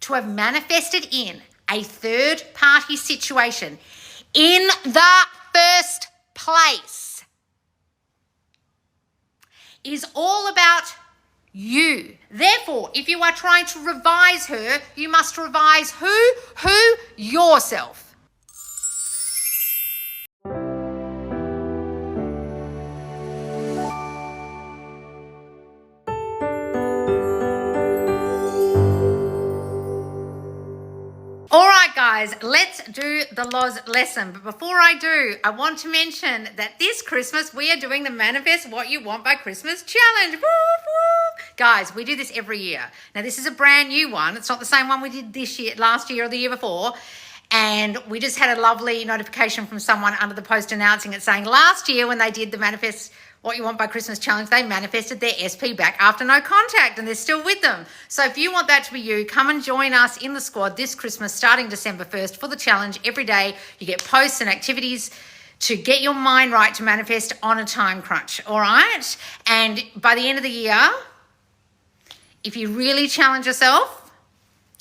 to have manifested in a third-party situation in the first place is all about you. Therefore, if you are trying to revise her, you must revise who? Yourself. All right, guys, let's do the laws lesson. But before I do, I want to mention that this Christmas, we are doing the Manifest What You Want by Christmas Challenge. Woo, woo. Guys, we do this every year. Now, this is a brand new one. It's not the same one we did last year or the year before. And we just had a lovely notification from someone under the post announcing it, saying last year when they did the Manifest What You Want by Christmas Challenge, they manifested their SP back after no contact, and they're still with them. So if you want that to be you, come and join us in the squad this Christmas starting December 1st for the challenge. Every day you get posts and activities to get your mind right to manifest on a time crunch, all right? And by the end of the year, if you really challenge yourself,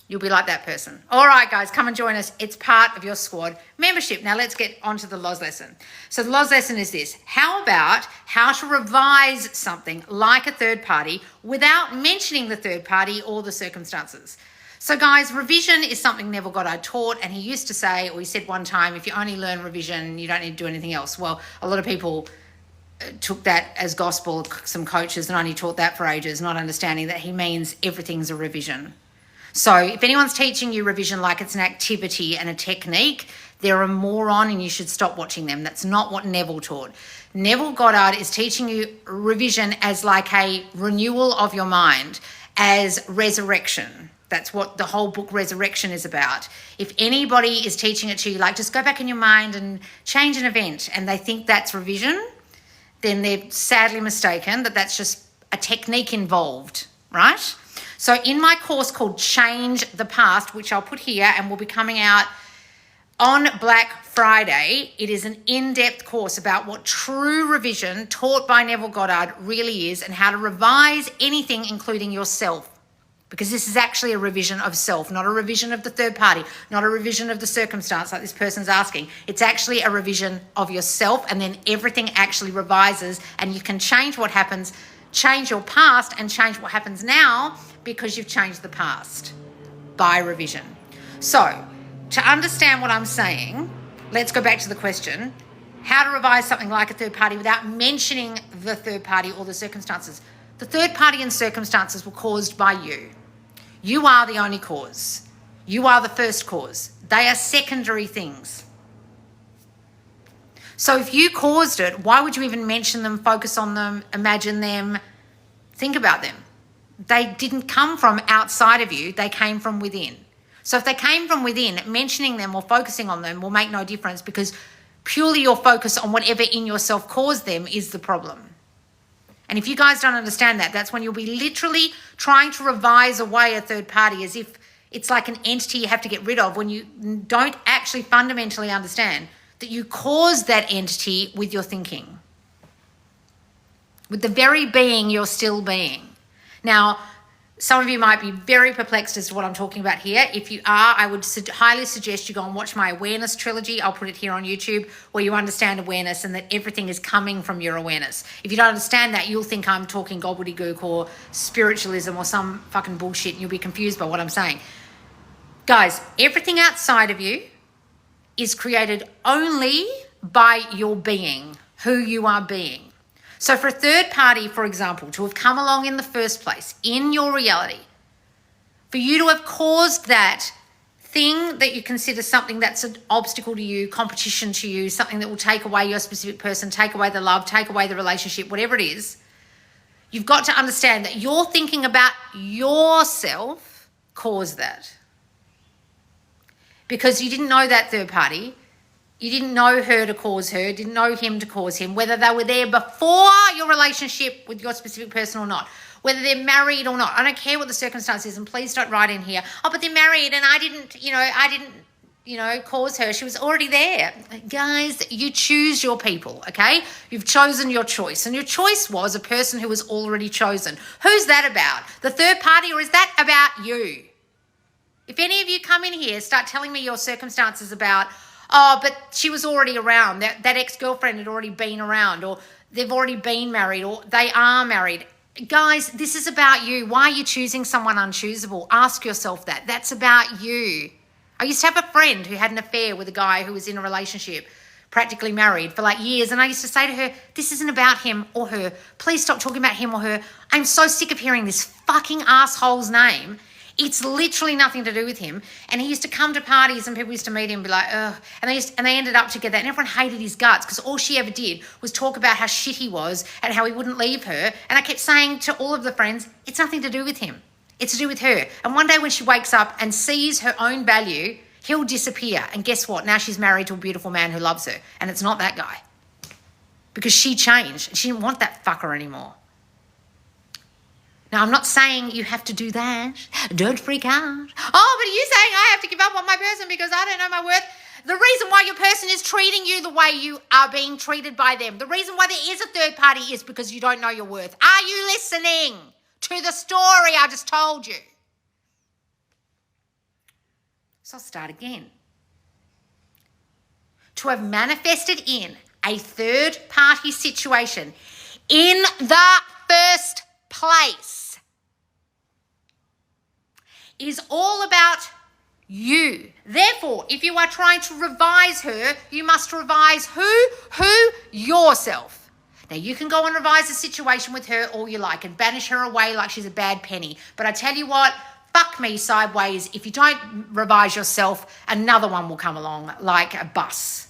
you'll be like that person. All right, guys, come and join us. It's part of your squad membership. Now let's get on to the LOS lesson. So the LOS lesson is this. How about how to revise something like a third party without mentioning the third party or the circumstances? So guys, revision is something Neville Goddard taught, and he used to say, or he said one time, if you only learn revision, you don't need to do anything else. Well, a lot of people took that as gospel, some coaches, and only taught that for ages, not understanding that he means everything's a revision. So if anyone's teaching you revision like it's an activity and a technique, they're a moron and you should stop watching them. That's not what Neville taught. Neville Goddard is teaching you revision as like a renewal of your mind, as resurrection. That's what the whole book Resurrection is about. If anybody is teaching it to you, like just go back in your mind and change an event, and they think that's revision, then they're sadly mistaken, that's just a technique involved, right? So in my course called Change the Past, which I'll put here and will be coming out on Black Friday, it is an in-depth course about what true revision taught by Neville Goddard really is and how to revise anything, including yourself. Because this is actually a revision of self, not a revision of the third party, not a revision of the circumstance like this person's asking. It's actually a revision of yourself, and then everything actually revises, and you can change what happens, change your past and change what happens now because you've changed the past by revision. So to understand what I'm saying, let's go back to the question, how to revise something like a third party without mentioning the third party or the circumstances. The third party and circumstances were caused by you. You are the only cause. You are the first cause. They are secondary things. So if you caused it, why would you even mention them, focus on them, imagine them, think about them? They didn't come from outside of you. They came from within. So if they came from within, mentioning them or focusing on them will make no difference, because purely your focus on whatever in yourself caused them is the problem. And if you guys don't understand that, that's when you'll be literally trying to revise away a third party as if it's like an entity you have to get rid of, when you don't actually fundamentally understand that you caused that entity with your thinking, with the very being you're still being. Now, some of you might be very perplexed as to what I'm talking about here. If you are, I would highly suggest you go and watch my awareness trilogy. I'll put it here on YouTube, where you understand awareness and that everything is coming from your awareness. If you don't understand that, you'll think I'm talking gobbledygook or spiritualism or some fucking bullshit, and you'll be confused by what I'm saying. Guys, everything outside of you is created only by your being, who you are being. So for a third party, for example, to have come along in the first place in your reality, for you to have caused that thing that you consider something that's an obstacle to you, competition to you, something that will take away your specific person, take away the love, take away the relationship, whatever it is, you've got to understand that your thinking about yourself caused that. Because you didn't know that third party. You didn't know her to cause her, didn't know him to cause him, whether they were there before your relationship with your specific person or not, whether they're married or not. I don't care what the circumstance is, and please don't write in here, oh, but they're married and I didn't cause her. She was already there. Guys, you choose your people, okay? You've chosen your choice, and your choice was a person who was already chosen. Who's that about? The third party, or is that about you? If any of you come in here, start telling me your circumstances about, oh, but she was already around, that ex-girlfriend had already been around, or they've already been married, or they are married. Guys, this is about you. Why are you choosing someone unchoosable? Ask yourself that. That's about you. I used to have a friend who had an affair with a guy who was in a relationship, practically married for like years. And I used to say to her, this isn't about him or her. Please stop talking about him or her. I'm so sick of hearing this fucking asshole's name. It's literally nothing to do with him. And he used to come to parties and people used to meet him and be like, ugh. And they ended up together and everyone hated his guts because all she ever did was talk about how shit he was and how he wouldn't leave her. And I kept saying to all of the friends, it's nothing to do with him. It's to do with her. And one day when she wakes up and sees her own value, he'll disappear. And guess what? Now she's married to a beautiful man who loves her. And it's not that guy. Because she changed. She didn't want that fucker anymore. Now, I'm not saying you have to do that. Don't freak out. Oh, but are you saying I have to give up on my person because I don't know my worth? The reason why your person is treating you the way you are being treated by them, the reason why there is a third party is because you don't know your worth. Are you listening to the story I just told you? So I'll start again. To have manifested in a third party situation in the first place is all about you. Therefore, if you are trying to revise her, you must revise who? Yourself. Now, you can go and revise the situation with her all you like and banish her away like she's a bad penny. But I tell you what, fuck me sideways. If you don't revise yourself, another one will come along like a bus.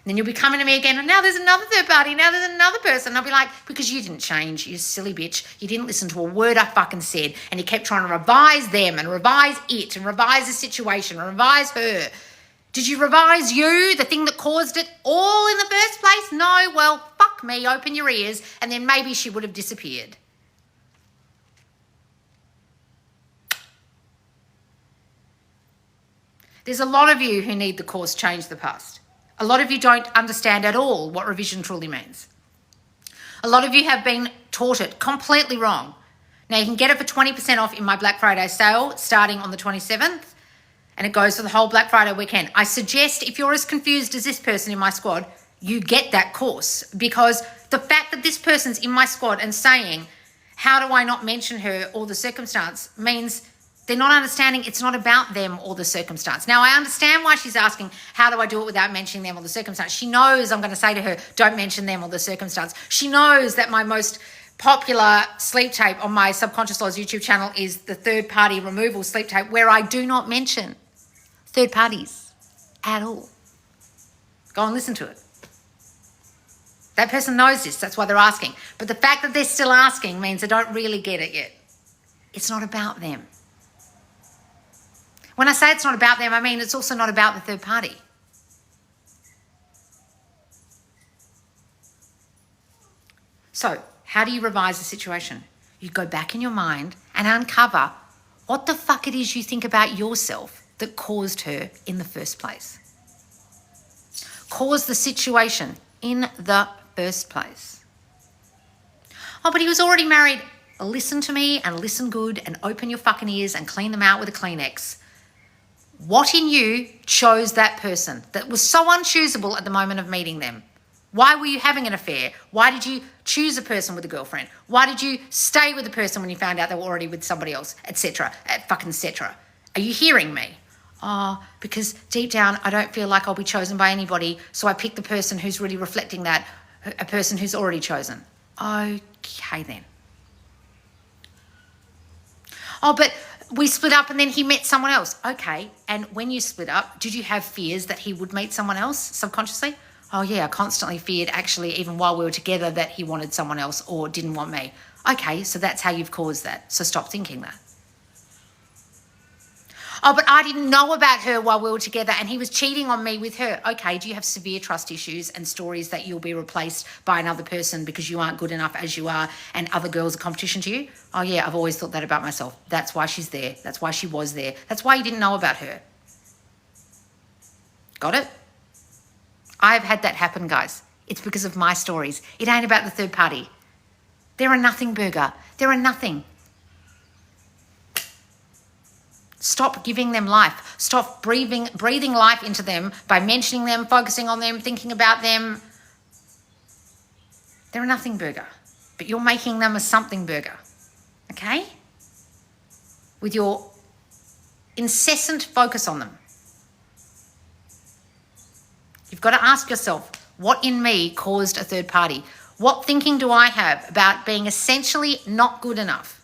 And then you'll be coming to me again, and now there's another third party, now there's another person. And I'll be like, because you didn't change, you silly bitch. You didn't listen to a word I fucking said, and you kept trying to revise them and revise it and revise the situation and revise her. Did you revise you, the thing that caused it all in the first place? No, well, fuck me, open your ears, and then maybe she would have disappeared. There's a lot of you who need the course Change the Past. A lot of you don't understand at all what revision truly means. A lot of you have been taught it completely wrong. Now, you can get it for 20% off in my Black Friday sale starting on the 27th, and it goes for the whole Black Friday weekend. I suggest if you're as confused as this person in my squad, you get that course, because the fact that this person's in my squad and saying, how do I not mention her or the circumstance, means they're not understanding it's not about them or the circumstance. Now, I understand why she's asking, how do I do it without mentioning them or the circumstance? She knows I'm going to say to her, don't mention them or the circumstance. She knows that my most popular sleep tape on my Subconscious Laws YouTube channel is the third party removal sleep tape, where I do not mention third parties at all. Go and listen to it. That person knows this. That's why they're asking. But the fact that they're still asking means they don't really get it yet. It's not about them. When I say it's not about them, I mean it's also not about the third party. So, how do you revise the situation? You go back in your mind and uncover what the fuck it is you think about yourself that caused her in the first place. Caused the situation in the first place. Oh, but he was already married. Listen to me and listen good and open your fucking ears and clean them out with a Kleenex. What in you chose that person that was so unchoosable at the moment of meeting them? Why were you having an affair? Why did you choose a person with a girlfriend? Why did you stay with the person when you found out they were already with somebody else, etc., fucking etc.? Are you hearing me? Oh, because deep down, I don't feel like I'll be chosen by anybody, so I pick the person who's really reflecting that, a person who's already chosen. Okay, then. Oh, but we split up and then he met someone else. Okay, and when you split up, did you have fears that he would meet someone else subconsciously? Oh, yeah, I constantly feared, actually, even while we were together, that he wanted someone else or didn't want me. Okay, so that's how you've caused that. So stop thinking that. Oh, but I didn't know about her while we were together and he was cheating on me with her. Okay, do you have severe trust issues and stories that you'll be replaced by another person because you aren't good enough as you are and other girls are competition to you? Oh, yeah, I've always thought that about myself. That's why she's there. That's why she was there. That's why you didn't know about her. Got it? I've had that happen, guys. It's because of my stories. It ain't about the third party. They're a nothing burger. They're a nothing. Stop giving them life. Stop breathing life into them by mentioning them, focusing on them, thinking about them. They're a nothing burger, but you're making them a something burger, okay? With your incessant focus on them. You've got to ask yourself, what in me caused a third party? What thinking do I have about being essentially not good enough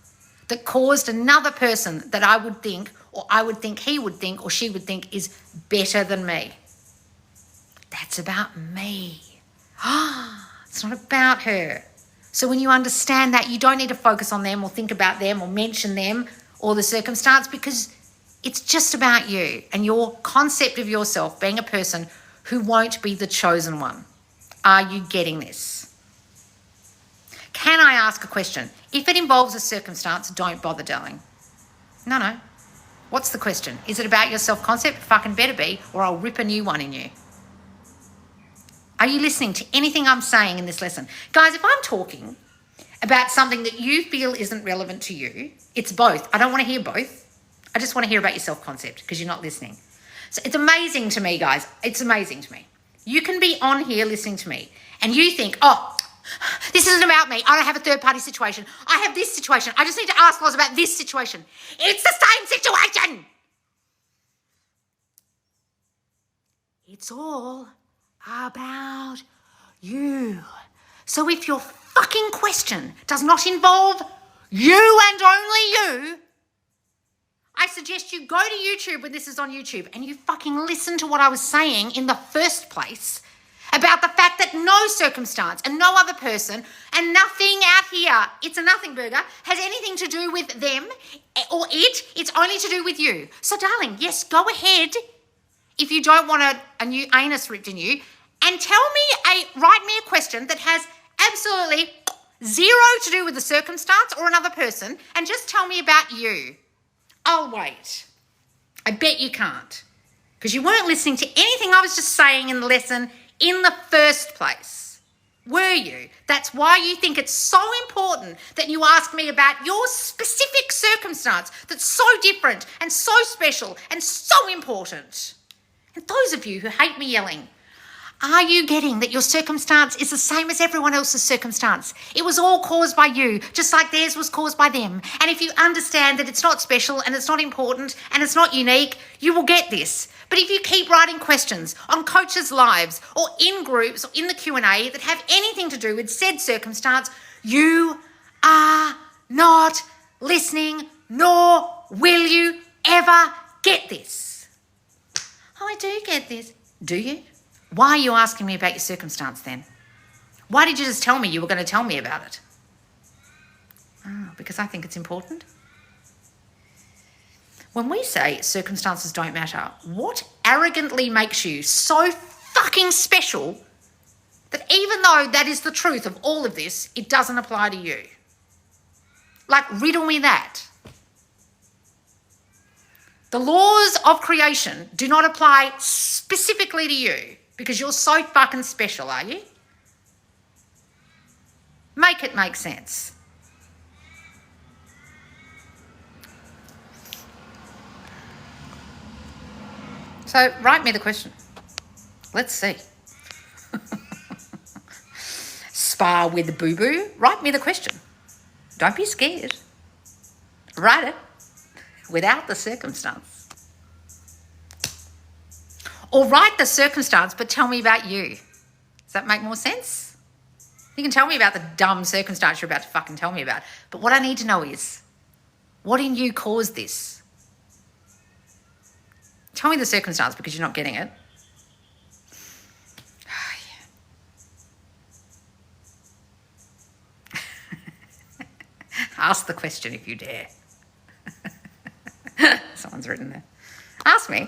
that caused another person that I would think, or I would think he would think, or she would think is better than me? That's about me. It's not about her. So when you understand that, you don't need to focus on them or think about them or mention them or the circumstance, because it's just about you and your concept of yourself being a person who won't be the chosen one. Are you getting this? Can I ask a question? If it involves a circumstance, don't bother, darling. No. What's the question? Is it about your self-concept? Fucking better be, or I'll rip a new one in you. Are you listening to anything I'm saying in this lesson? Guys, if I'm talking about something that you feel isn't relevant to you, it's both. I don't want to hear both. I just want to hear about your self-concept because you're not listening. So it's amazing to me, guys. It's amazing to me. You can be on here listening to me and you think, oh, this isn't about me. I don't have a third-party situation. I have this situation. I just need to ask Loz about this situation. It's the same situation. It's all about you. So if your fucking question does not involve you and only you, I suggest you go to YouTube when this is on YouTube and you fucking listen to what I was saying in the first place about the fact that no circumstance and no other person and nothing out here, it's a nothing burger, has anything to do with them or it. It's only to do with you. So darling, yes, go ahead if you don't want a new anus ripped in you and write me a question that has absolutely zero to do with the circumstance or another person and just tell me about you. I'll wait. I bet you can't because you weren't listening to anything I was just saying in the lesson in the first place, were you? That's why you think it's so important that you ask me about your specific circumstance that's so different and so special and so important. And those of you who hate me yelling, are you getting that your circumstance is the same as everyone else's circumstance? It was all caused by you, just like theirs was caused by them. And if you understand that it's not special and it's not important and it's not unique, you will get this. But if you keep writing questions on coaches' lives or in groups or in the Q&A that have anything to do with said circumstance, you are not listening, nor will you ever get this. Oh, I do get this. Do you? Why are you asking me about your circumstance then? Why did you just tell me you were going to tell me about it? Oh, because I think it's important. When we say circumstances don't matter, what arrogantly makes you so fucking special that even though that is the truth of all of this, it doesn't apply to you? Like, riddle me that. The laws of creation do not apply specifically to you because you're so fucking special, are you? Make it make sense. So write me the question. Let's see. Spar with boo-boo. Write me the question. Don't be scared. Write it without the circumstance. Or write the circumstance, but tell me about you. Does that make more sense? You can tell me about the dumb circumstance you're about to fucking tell me about. But what I need to know is, what in you caused this? Tell me the circumstance because you're not getting it. Oh, yeah. Ask the question if you dare. Someone's written there. Ask me.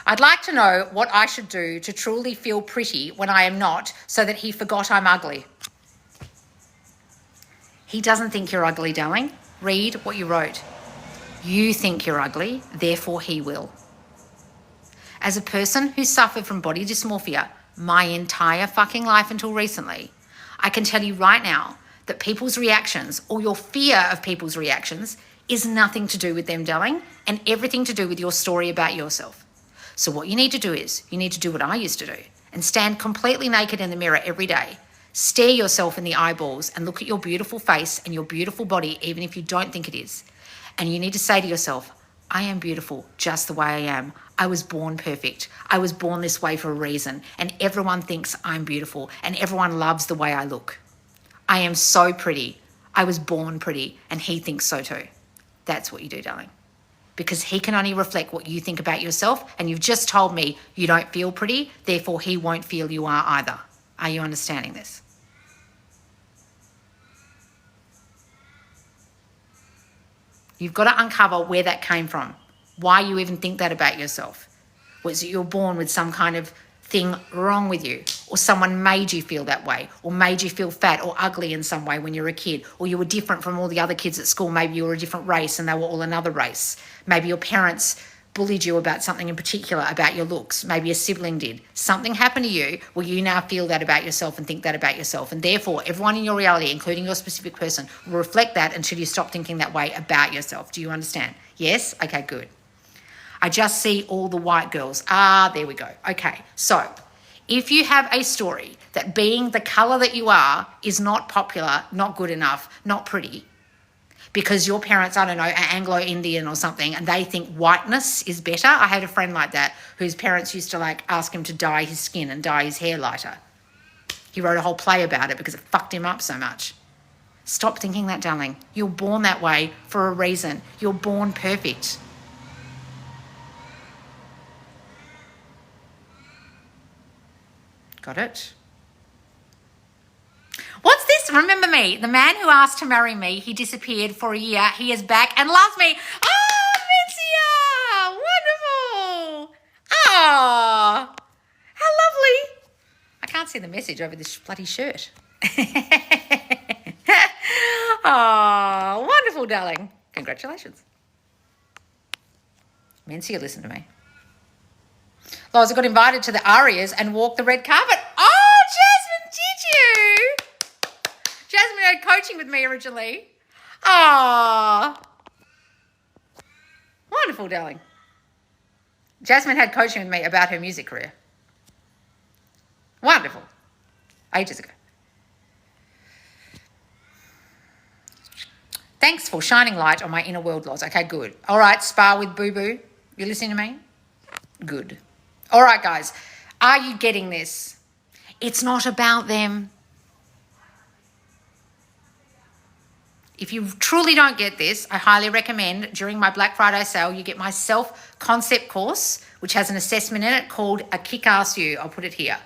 I'd like to know what I should do to truly feel pretty when I am not, so that he forgot I'm ugly. He doesn't think you're ugly, darling. Read what you wrote. You think you're ugly, therefore he will. As a person who suffered from body dysmorphia my entire fucking life until recently, I can tell you right now that people's reactions or your fear of people's reactions is nothing to do with them, darling, and everything to do with your story about yourself. So what you need to do is, you need to do what I used to do and stand completely naked in the mirror every day. Stare yourself in the eyeballs and look at your beautiful face and your beautiful body, even if you don't think it is. And you need to say to yourself, I am beautiful just the way I am. I was born perfect. I was born this way for a reason. And everyone thinks I'm beautiful and everyone loves the way I look. I am so pretty. I was born pretty and he thinks so too. That's what you do, darling. Because he can only reflect what you think about yourself, and you've just told me you don't feel pretty, therefore he won't feel you are either. Are you understanding this? You've got to uncover where that came from, why you even think that about yourself. Was it you were born with some kind of thing wrong with you, or someone made you feel that way, or made you feel fat or ugly in some way when you were a kid, or you were different from all the other kids at school? Maybe you were a different race and they were all another race. Maybe your parents bullied you about something in particular, about your looks. Maybe a sibling did. Something happened to you where you now feel that about yourself and think that about yourself, and therefore everyone in your reality, including your specific person, will reflect that until you stop thinking that way about yourself. Do you understand? Yes? Okay, good. I just see all the white girls. There we go. Okay, so if you have a story that being the colour that you are is not popular, not good enough, not pretty, because your parents, I don't know, are Anglo-Indian or something, and they think whiteness is better. I had a friend like that whose parents used to ask him to dye his skin and dye his hair lighter. He wrote a whole play about it because it fucked him up so much. Stop thinking that, darling. You're born that way for a reason. You're born perfect. Got it? What's this? Remember me, the man who asked to marry me, he disappeared for a year. He is back and loves me. Oh, Mencia! Wonderful. Oh, how lovely. I can't see the message over this bloody shirt. Oh, wonderful, darling. Congratulations. Mencia, listen to me. Loz, I got invited to the Arias and walked the red carpet. Oh, Jasmine, did you? Jasmine had coaching with me originally. Oh, wonderful, darling. Jasmine had coaching with me about her music career. Wonderful. Ages ago. Thanks for shining light on my inner world, Loz. Okay, good. All right, spar with Boo Boo. You listening to me? Good. All right, guys. Are you getting this? It's not about them. If you truly don't get this, I highly recommend during my Black Friday sale, you get my self-concept course, which has an assessment in it called A Kick-Ass You. I'll put it here.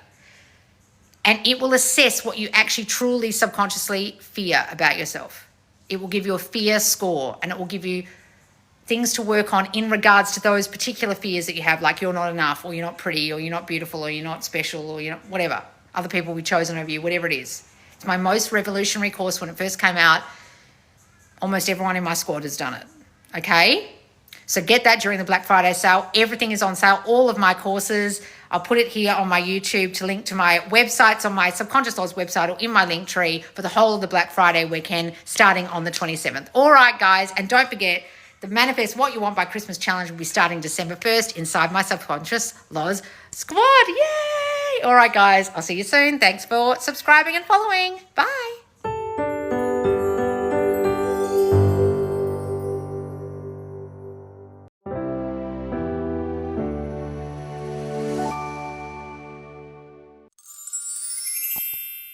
And it will assess what you actually truly subconsciously fear about yourself. It will give you a fear score, and it will give you things to work on in regards to those particular fears that you have, like you're not enough, or you're not pretty, or you're not beautiful, or you're not special, or you're not whatever. Other people will be chosen over you, whatever it is. It's my most revolutionary course. When it first came out, almost everyone in my squad has done it. Okay? So get that during the Black Friday sale. Everything is on sale. All of my courses. I'll put it here on my YouTube to link to my websites on my Subconscious Laws website or in my link tree for the whole of the Black Friday weekend starting on the 27th. All right, guys. And don't forget, the Manifest What You Want by Christmas Challenge will be starting December 1st inside my Subconscious Laws squad. Yay! All right, guys. I'll see you soon. Thanks for subscribing and following. Bye.